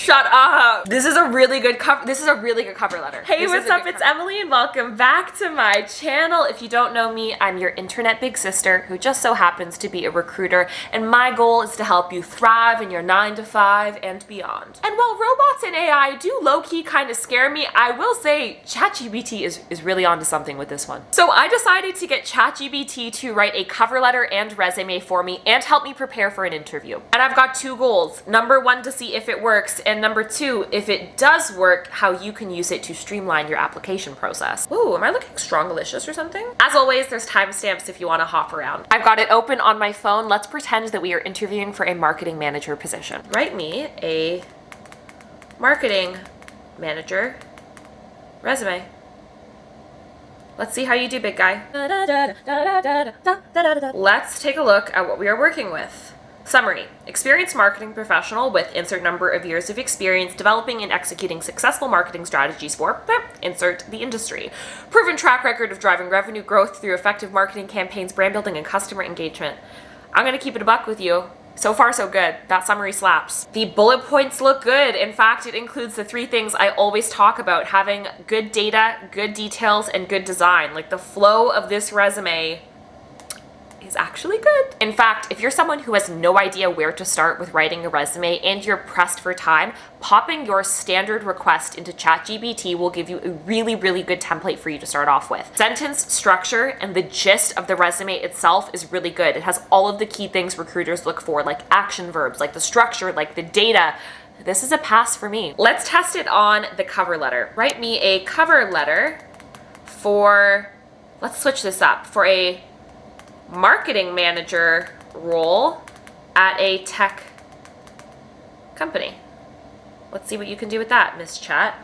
Shut up. This is a really good cover letter. Hey, what's up? It's Emily and welcome back to my channel. If you don't know me, I'm your internet big sister who just so happens to be a recruiter, and my goal is to help you thrive in your 9 to 5 and beyond. And while robots and AI do low-key kind of scare me, I will say ChatGPT is really onto something with this one. So I decided to get ChatGPT to write a cover letter and resume for me and help me prepare for an interview. And I've got two goals. Number one, to see if it works, and number two, if it does work, how you can use it to streamline your application process. Ooh, am I looking strong-alicious or something? As always, there's timestamps if you want to hop around. I've got it open on my phone. Let's pretend that we are interviewing for a marketing manager position. Write me a marketing manager resume. Let's see how you do, big guy. Let's take a look at what we are working with. Summary: experienced marketing professional with insert number of years of experience developing and executing successful marketing strategies for insert the industry. Proven track record of driving revenue growth through effective marketing campaigns, brand building, and customer engagement. I'm gonna keep it a buck with you. So far, so good. That summary slaps. The bullet points look good. In fact, it includes the three things I always talk about: having good data, good details, and good design. Like, the flow of this resume is actually good. In fact, if you're someone who has no idea where to start with writing a resume and you're pressed for time, popping your standard request into ChatGPT will give you a really, really good template for you to start off with. Sentence structure and the gist of the resume itself is really good. It has all of the key things recruiters look for, like action verbs, like the structure, like the data. This is a pass for me. Let's test it on the cover letter. Write me a cover letter for, let's switch this up, for a marketing manager role at a tech company. Let's see what you can do with that, Miss Chat.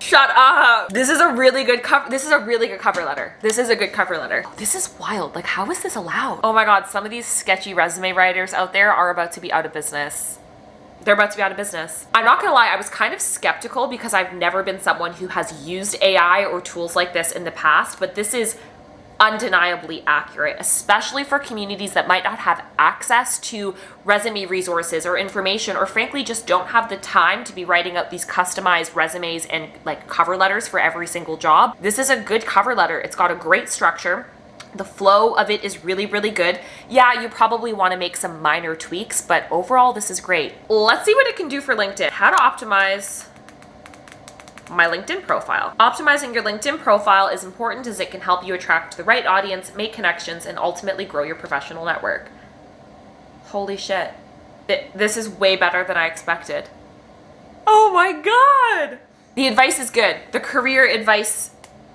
Shut up. This is a really good cover letter. This is a good cover letter. This is wild. Like, how is this allowed? Oh my God, some of these sketchy resume writers out there are about to be out of business. They're about to be out of business. I'm not gonna lie, I was kind of skeptical because I've never been someone who has used AI or tools like this in the past, but this is undeniably accurate, especially for communities that might not have access to resume resources or information, or frankly just don't have the time to be writing up these customized resumes and like cover letters for every single job. This is a good cover letter. It's got a great structure. The flow of it is really, really good. Yeah, you probably want to make some minor tweaks, but overall this is great. Let's see what it can do for LinkedIn. How to optimize my LinkedIn profile. Optimizing your LinkedIn profile is important as it can help you attract the right audience, make connections, and ultimately grow your professional network. Holy shit. This is way better than I expected. Oh my God. The advice is good. The career advice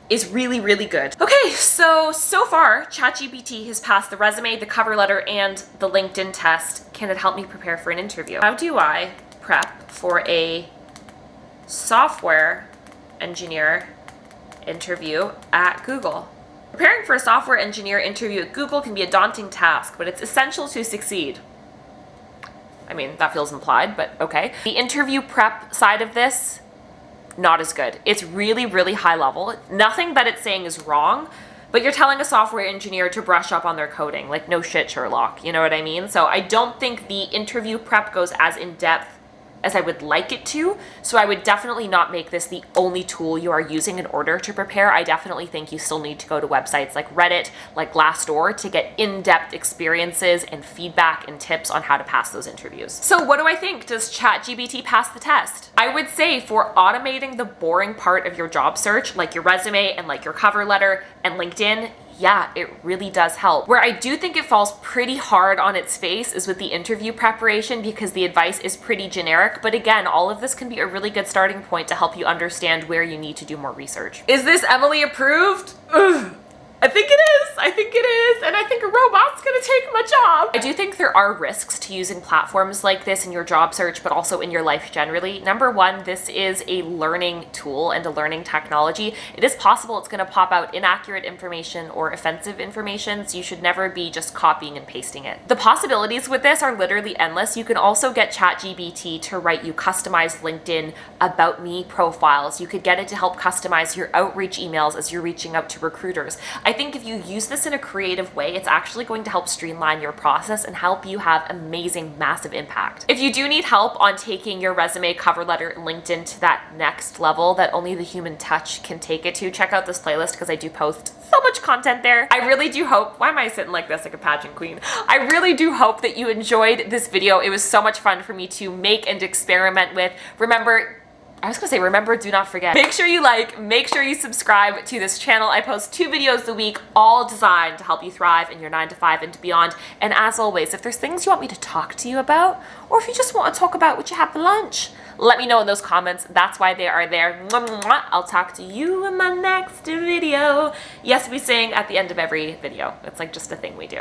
is really, really good. Okay, so far, ChatGPT has passed the resume, the cover letter, and the LinkedIn test. Can it help me prepare for an interview? How do I prep for a software engineer interview at Google? Preparing for a software engineer interview at Google can be a daunting task, but it's essential to succeed. I mean, that feels implied, but okay. The interview prep side of this, not as good. It's really, really high level. Nothing that it's saying is wrong, but you're telling a software engineer to brush up on their coding. Like, no shit, Sherlock. You know what I mean? So I don't think the interview prep goes as in depth as I would like it to. So I would definitely not make this the only tool you are using in order to prepare. I definitely think you still need to go to websites like Reddit, like Glassdoor, to get in-depth experiences and feedback and tips on how to pass those interviews. So what do I think? Does ChatGPT pass the test? I would say for automating the boring part of your job search, like your resume and like your cover letter and LinkedIn, yeah, it really does help. Where I do think it falls pretty hard on its face is with the interview preparation, because the advice is pretty generic. But again, all of this can be a really good starting point to help you understand where you need to do more research. Is this Emily approved? Ugh. I think it is. I think it is. And I think a robot's gonna take my job. I do think there are risks to using platforms like this in your job search, but also in your life generally. Number one, this is a learning tool and a learning technology. It is possible it's gonna pop out inaccurate information or offensive information, so you should never be just copying and pasting it. The possibilities with this are literally endless. You can also get ChatGPT to write you customized LinkedIn About Me profiles. You could get it to help customize your outreach emails as you're reaching out to recruiters. I think if you use this in a creative way, it's actually going to help streamline your process and help you have amazing, massive impact. If you do need help on taking your resume, cover letter, and LinkedIn to that next level that only the human touch can take it to, check out this playlist because I do post so much content there. I really do hope, why am I sitting like this like a pageant queen? I really do hope that you enjoyed this video. It was so much fun for me to make and experiment with. Remember, do not forget. Make sure you like, make sure you subscribe to this channel. I post 2 videos a week, all designed to help you thrive in your 9 to 5 and beyond. And as always, if there's things you want me to talk to you about, or if you just want to talk about what you have for lunch, let me know in those comments. That's why they are there. Mwah, mwah, mwah. I'll talk to you in my next video. Yes, we sing at the end of every video. It's like just a thing we do.